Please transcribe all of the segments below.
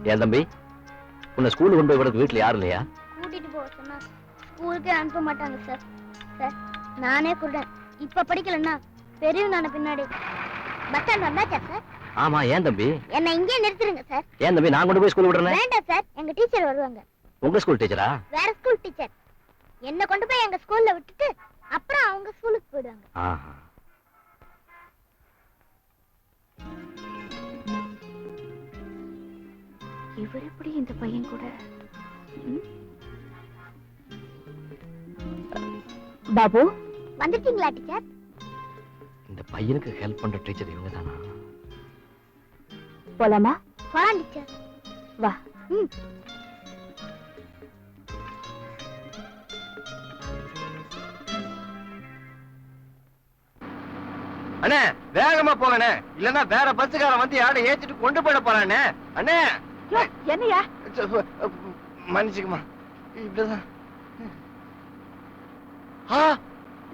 ஏன் தம்பி, உன்னை ஸ்கூலுக்கு கொண்டு போய் விடுறது வீட்டுல யாரும் இல்லையா? கூட்டிட்டு போக சொன்னா ஸ்கூலுக்கே அனுப்ப மாட்டாங்க சார். சார் நானே குருடன், இப்ப படிக்கலன்னா பெரியவன் நான பின்னாடி. பஸ் ஸ்டாண்ட் வந்தாச்சா சார்? ஆமா. ஏன் தம்பி? என்ன இங்கே நிறுத்துருங்க சார். ஏன் தம்பி, நான் கொண்டு போய் ஸ்கூல் விடுறேன். வேண்டாம் சார், எங்க டீச்சர் வருவாங்க. உங்க ஸ்கூல் டீச்சரா? வேற ஸ்கூல் டீச்சர். என்ன கொண்டு போய் எங்க ஸ்கூல்ல விட்டுட்டு அப்புறம் அவங்க ஸ்கூலுக்கு போயிடுவாங்க. இவர் எப்படி இந்த பையன் கூட? பாபு வந்துட்டீங்களா டீச்சர்? இந்த பையனுக்கு ஹெல்ப் பண்ற டீச்சர் இவங்க தானா? போலாமா? போலாம் டீச்சர். வா. அண்ணே வேகமா போங்கண்ணே, இல்லன்னா வேற பஸ்ஸுக்காரன் வந்து யாரை ஏத்திட்டு கொண்டு போயிட போறானே. அண்ணே என்னையா? மன்னிச்சுக்குமா, இப்படிதான்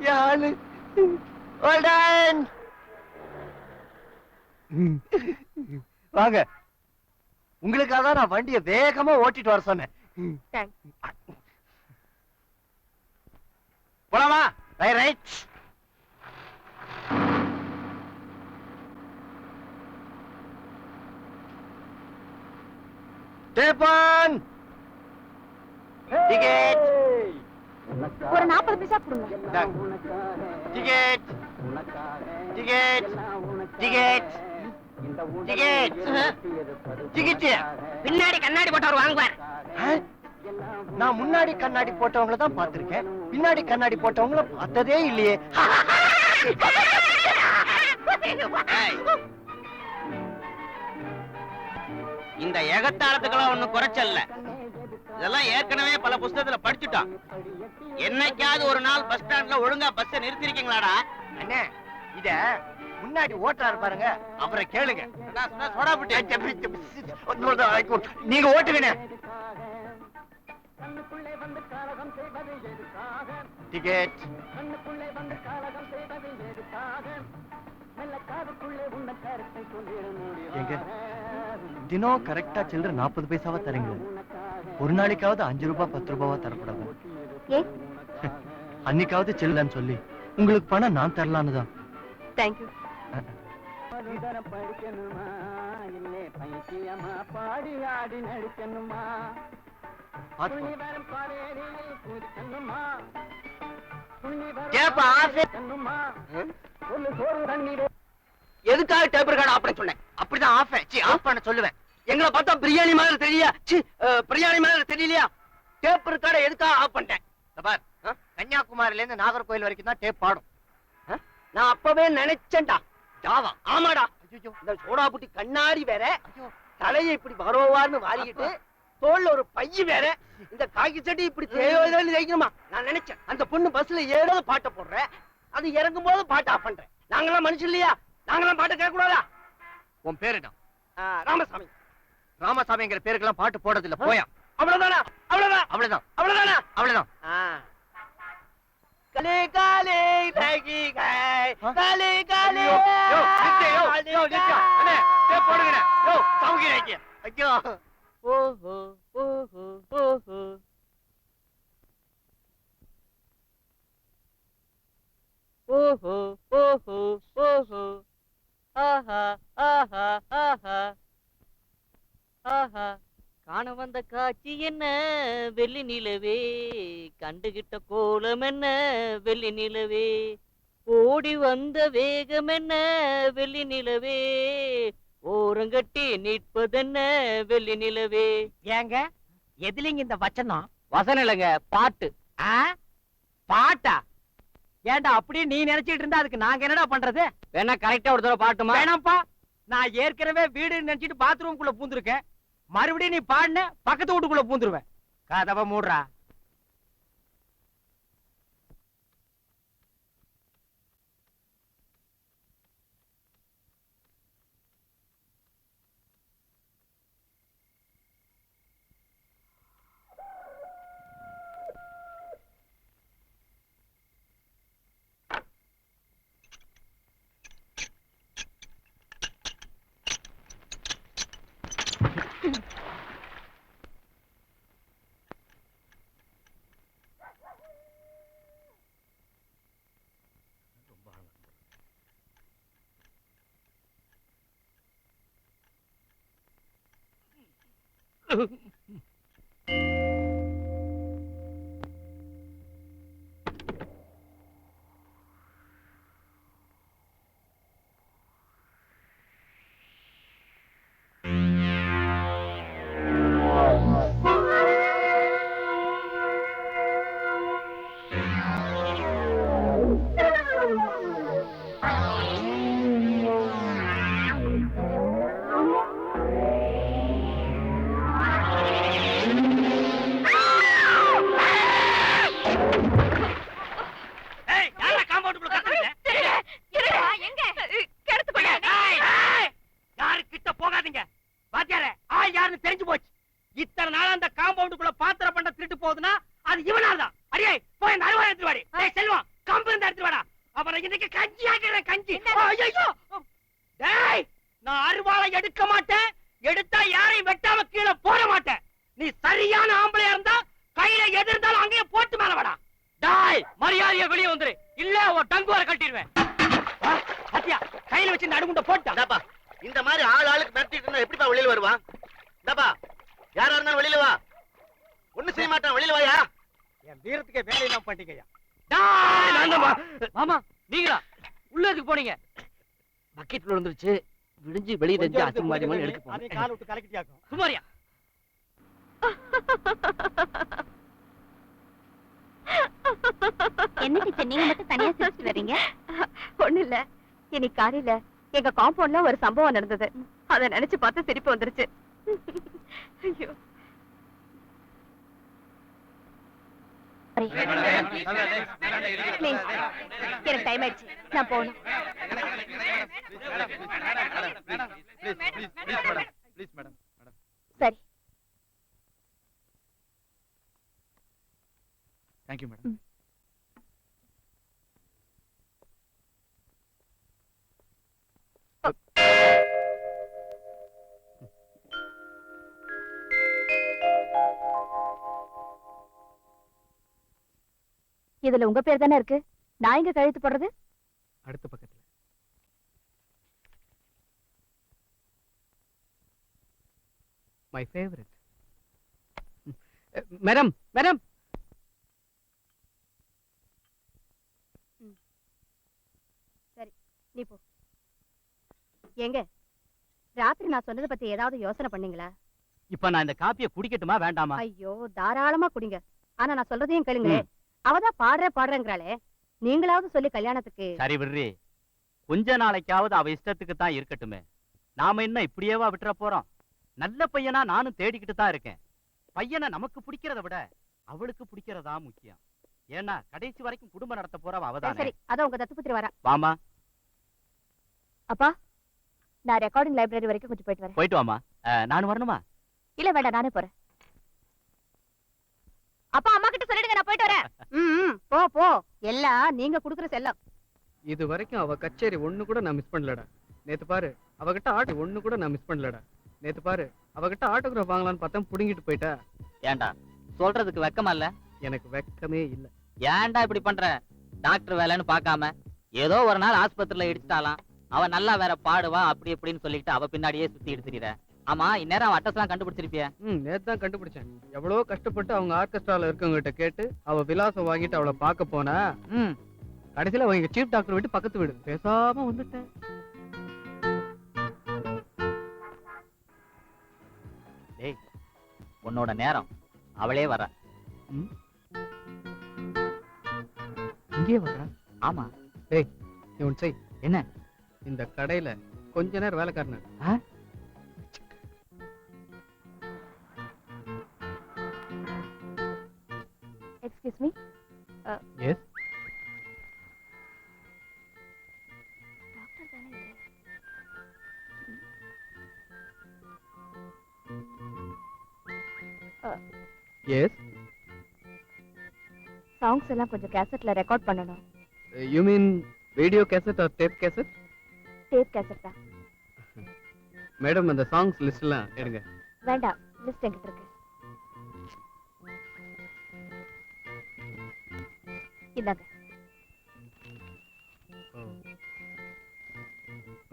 யாரு வாங்க. உங்களுக்காக தான் நான் வண்டியை வேகமா ஓட்டிட்டு வர சொன்னேன். போலாமா? ரைட். டேப்பன் டிக்கெட் ஒரு 40 பைசா கொடுங்க. Ticket ticket ticket ticket ticket. பின்னாடி கண்ணாடி போட்டவர் வாங்குவார். நான் முன்னாடி கண்ணாடி போட்டவங்கள தான் பார்த்திருக்கேன், பின்னாடி கண்ணாடி போட்டவங்கள பார்த்ததே இல்லையே. இந்த எகத்தாளத்துக்கெல்லாம் ஒண்ணும் குறைச்சல்ல. இதெல்லாம் ஏற்கனவே பல புஸ்தகத்துல படிச்சுட்டோம். என்னைக்காவது ஒரு நாள் பஸ் ஸ்டாண்ட்ல ஒழுங்கா பஸ் நிறுத்திருக்கீங்களாடா? அண்ணே இத முன்னாடி ஓட்டுறாரு பாருங்க, அவரை கேளுங்க. நீங்க ஓட்டுவீங்க. டிக்கெட் தினம் கரெக்டா சில்லற 40 பைசாவா தரீங்க. ஒரு நாளைக்காவது 5 ரூபாய் 10 ரூபாவா தரப்படாது. அன்னைக்காவது சில்லன்னு சொல்லி உங்களுக்கு பணம் நான் தரலான்னு தான். தேங்க்யூ. எதுக்காக டேபிள் கார்டு ஆஃப் சொன்னேன்? அப்படிதான் ஆஃப் பண்ண சொல்லுவேன். எங்களை பார்த்தா பிரியாணி மாதிரி தெரியலையா? பிரியாணி மாதிரி தெரியலையா? டேப் இருக்காட எதுக்காக ஆஃப் பண்ணிட்டேன்? கன்னியாகுமரியில இருந்து நாகர்கோயில் வரைக்கும் தான் டேப் பாடும். நான் அப்பவே நினைச்சேன்டா. ஜாவா ஆமாடா. இந்த சோடா புட்டி கண்ணாடி வேற, தலையை இப்படி வரவான்னு வாரிக்கிட்டு தோல்ல ஒரு பைய வேற, இந்த காக்கி சட்டி இப்படி தேவைக்கணுமா? நான் நினைச்சேன் அந்த பொண்ணு பஸ்ல ஏறோது பாட்டை போடுறேன், அது இறங்கும் போது பாட்டு ஆஃப் பண்றேன். நாங்கெல்லாம் மனுஷன் இல்லையா? நாங்கெல்லாம் பாட்டை கேட்க கூடாதா? உன் பேரு என்ன? ராமசாமி. ராமசாமிங்கிற பேருக்கெல்லாம் பாட்டு போடுறது இல்ல. போயா. அவ்வளவுதானா? அவ்வளவுதான் அவ்வளவுதான் அவ்வளவுதானா? அவ்வளவுதான். காலே காலே லகி கை காலே காலே. போடுங்க. ஐயோ ஓஹோ ஓஹோ ஓஹோ ஓஹோ ஓஹோ ஓஹோ ஆஹா ஆஹா ஆஹா ஆஹா. காண வந்த காட்சி என்ன வெள்ளி நிலவே, கண்டுகிட்ட கோலம் என்ன வெள்ளி நிலவே, ஓடி வந்த வேகம் என்ன வெள்ளி நிலவே, ஓரங்கட்டி நிற்பதென்ன வெள்ளி நிலவே. ஏங்க எதுலீங்க இந்த வச்சனம்? வசனம் இல்லைங்க, பாட்டு. பாட்டா? ஏண்டா அப்படியே நீ நினைச்சிட்டு இருந்தா அதுக்கு நாங்க என்னடா பண்றது? வேணா கரெக்டா ஒரு தடவை பாட்டுமா? வேணாம்ப்பா, நான் ஏற்கனவே வீடு நினைச்சிட்டு பாத்ரூம்குள்ள பூந்துருக்கேன். மறுபடியும் நீ பாடுன பக்கத்து வீட்டுக்குள்ள பூந்துருவேன். கதவை மூடுறா. ஏய், யாரா காம்பவுண்டுக்குள்ள கத்துறீங்க? யாரு கிட்ட போகாதீங்க. பாத்தியாரே, ஆள் யாருன்னு தெரிஞ்சு போச்சு. இத்தனை நாள் அந்த காம்பவுண்டுக்குள்ள பாத்திர பண்ண திருட்டு போகுதுன்னா அது இவனால்தான். அடியே, போய் அந்த அருவாளை எடுத்துட்டு வாடி. டேய் செல்வம், கம்பு இருந்தா எடுத்துட்டு வாடா. அப்புறம் இன்னைக்கு கஞ்சி ஆக்குறேன், கஞ்சி. ஐயோ! டேய், நான் அருவாளை எடுக்க மாட்டேன். எடுத்தா யாரையும் வெட்டாம கீழே போட மாட்டேன். நீ சரியான ஆம்பளையா இருந்தா கையில எது இருந்தாலும் அங்கேயே போட்டு மேல வாடா. டேய், மரியாதையா வெளியே வந்துரு. இல்ல உன் டங்கு வர கட்டிடுவேன். சத்யா, கையில வச்சு இந்த அடுகுண்ட போட்டா. இந்த மாதிரி ஆள் ஆளுக்கு மிரட்டிட்டு இருந்தா எப்படிப்பா வெளியில வருவான்? இந்தாப்பா, யாரா இருந்தாலும் வெளியில வா. ஒண்ணு செய்ய மாட்டான், வெளியில வாயா. என் வீரத்துக்கே வேலை இல்லாம பண்ணிட்டீங்கய்யா. டேய், நான்தாம்மா. மாமா, நீங்களா உள்ள எதுக்கு போனீங்க? பக்கெட்ல விழுந்துருச்சு. விடிஞ்சு வெளியே தெரிஞ்சு அசிங்கமாரி மாதிரி எடுக்க அதே போனேன். கால் விட்டு கலக்கிட்டியாக்கும். சுமாரியா? என்ன டீச்சர் நீங்க மட்டும் தனியா சிரிச்சுட்டு வர்றீங்க? ஒண்ணு இல்ல, இன்னைக்கு காலையில எங்க காம்பவுண்ட்ல ஒரு சம்பவம் நடந்தது. அத நினைச்சு பார்த்து சிரிப்பு வந்துருச்சு. ஐயோ, Please, எனக்கு டைம் ஆயிடுச்சு, நான் போகணும். சரி, தேங்க்யூ மேடம். இதுல உங்க பேர் தானே இருக்கு. நான் எங்க கழுத்து போடுறது? அடுத்த பக்கத்துல. My favourite. Madam, madam. சரி, நீ போ. எங்க ராத்திரி நான் சொன்னதை பத்தி ஏதாவது யோசனை பண்ணீங்களா? இப்ப நான் இந்த காப்பியை குடிக்கட்டுமா வேண்டாமா? ஐயோ, தாராளமா குடிங்க. ஆனா நான் சொல்றதையும் கேளுங்களே. அவதான் பாடுறேங்கிறாளே, நீங்களாவது சொல்லி கல்யாணத்துக்கு. சரி விடுறி, கொஞ்ச நாளைக்காவது அவ இஷ்டத்துக்கு தான் இருக்கட்டுமே. நாம என்ன இப்படியேவா விட்டுற போறோம்? நல்ல பையனா நானும் தேடிக்கிட்டு தான் இருக்கேன். பையனை நமக்கு பிடிக்கிறத விட அவளுக்கு பிடிக்கிறதா முக்கியம். ஏன்னா கடைசி வரைக்கும் குடும்பம் நடத்த போறவ அவதான். சரி, அதான் உங்க தத்துப்புத்திரி வரா. வாமா. அப்பா, நான் ரெக்கார்டிங் லைப்ரரி வரைக்கும் கொஞ்சம் போயிட்டு வரேன். போயிட்டு வாமா. நான் வரணுமா? இல்ல வேண்டாம், நானே போறேன். அப்பா, அம்மா கிட்ட சொல்லிடுங்க, நான் போயிட்டு வரேன். போ போ, எல்லாம் நீங்க குடுக்குற செல்லம். இது வரைக்கும் அவ கச்சேரி ஒண்ணு கூட நான் மிஸ் பண்ணலடா. நேத்து பாரு, அவகிட்ட ஆட்டு ஒண்ணு கூட நான் மிஸ் பண்ணலடா. நேத்து பாரு, அவகிட்ட ஆட்டோகிராஃப் வாங்கலான்னு பார்த்தா புடுங்கிட்டு போயிட்டா. ஏண்டா சொல்றதுக்கு வெக்கமா இல்ல? எனக்கு வெக்கமே இல்ல. ஏன்டா இப்படி பண்ற? டாக்டர் வேலைன்னு பார்க்காம ஏதோ ஒரு நாள் ஆஸ்பத்திரியில இடிச்சிட்டாலாம். அவ நல்லா வேற பாடுவா அப்படி இப்படின்னு சொல்லிட்டு அவ பின்னாடியே சுத்தி எடுத்துறீர. ஆமா, இந்நேரம் அட்ரஸ் எல்லாம் கண்டுபிடிச்சிருப்பிய? நேத்து தான் கண்டுபிடிச்சேன். எவ்வளவு கஷ்டப்பட்டு அவங்க ஆர்கெஸ்ட்ரால இருக்கவங்க கிட்ட கேட்டு அவ விலாசம் வாங்கிட்டு அவளை பார்க்க போனா, கடைசியில அவங்க சீஃப் டாக்டர் வீட்டு பக்கத்து வீடு. பேசாம வந்துட்டேன். டேய், உன்னோட நேரம் அவளே வர. இங்கே வர்றா? ஆமா. டேய், நீ ஒன்று செய். என்ன? இந்த கடையில கொஞ்ச நேரம் வேலைக்காரன. Excuse me. எஸ். டாக்டர் தானே இது? எஸ். சாங்ஸ் எல்லாம் கொஞ்சம் கேசட்ல ரெக்கார்ட் பண்ணணும். You mean video cassette or tape cassette? Tape cassette தான். மேடம், அந்த சாங்ஸ் லிஸ்ட் எல்லாம் எடுங்க. வேண்டாம், லிஸ்ட் என்கிட்ட இருக்கு. இந்தாங்க.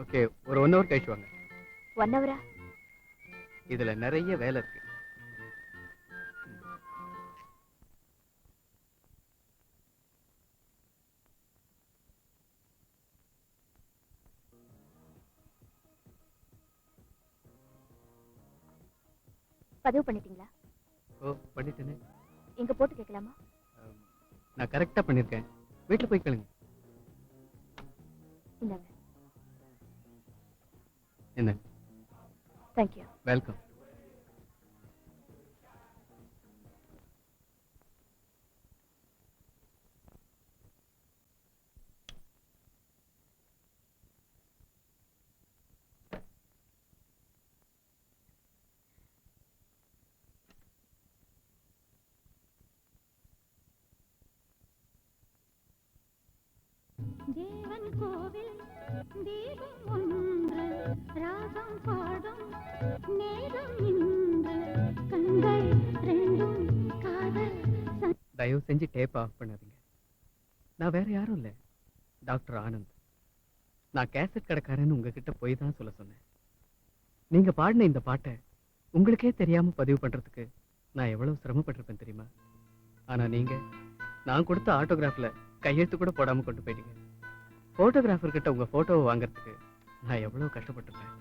ஓகே, ஒரு 1 hour கழிச்சு வாங்க. 1 hour? இதுல நிறைய வேலை இருக்கு. பதிவு பண்ணிட்டீங்களா? ஓ பண்ணிட்டேனே. எங்க போட்டு கேட்கலாமா? நான் கரெக்டா பண்ணிருக்கேன். வீட்டுல போய் கேளுங்க. இந்தாங்க. என்ன? தேங்க்யூ. வெல்கம். தேவன் கோவில் தீபம் ஒன்று ராகம் பாடும் நேரம் இன்று கண்கள் ரெண்டும் காதல் தயவு செஞ்சு டேப் ஆஃப் பண்ணாதீங்க. நான் வேற யாரும் இல்ல, டாக்டர் ஆனந்த். நான் கேசட் கடைக்காரன்னு உங்ககிட்ட போய் தான் சொல்ல சொன்னேன். நீங்க பாடின இந்த பாட்டை உங்களுக்கே தெரியாம பதிவு பண்றதுக்கு நான் எவ்வளவு சிரமப்பட்டிருப்பேன் தெரியுமா? ஆனா நீங்க நான் கொடுத்த ஆட்டோகிராஃப்ல கையெழுத்து கூட போடாம கொண்டு போயிட்டீங்க. போட்டோகிராஃபர் கிட்ட உங்க போட்டோவை வாங்குறதுக்கு நான் எவ்வளவு கஷ்டப்பட்டிருப்பேன்.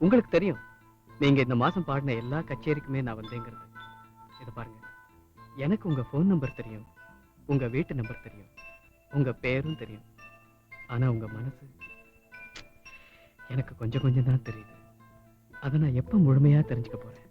உங்களுக்கு தெரியும், நீங்க இந்த மாசம் பாடின எல்லா கச்சேரிக்குமே நான் வந்தேங்கிறது. இதை பாருங்க, எனக்கு உங்க போன் நம்பர் தெரியும், உங்க வீட்டு நம்பர் தெரியும், உங்க பேரும் தெரியும். ஆனா உங்க மனசு எனக்கு கொஞ்சம் கொஞ்சம் தான் தெரியுது. அதை நான் எப்ப முழுமையா தெரிஞ்சுக்க போறேன்?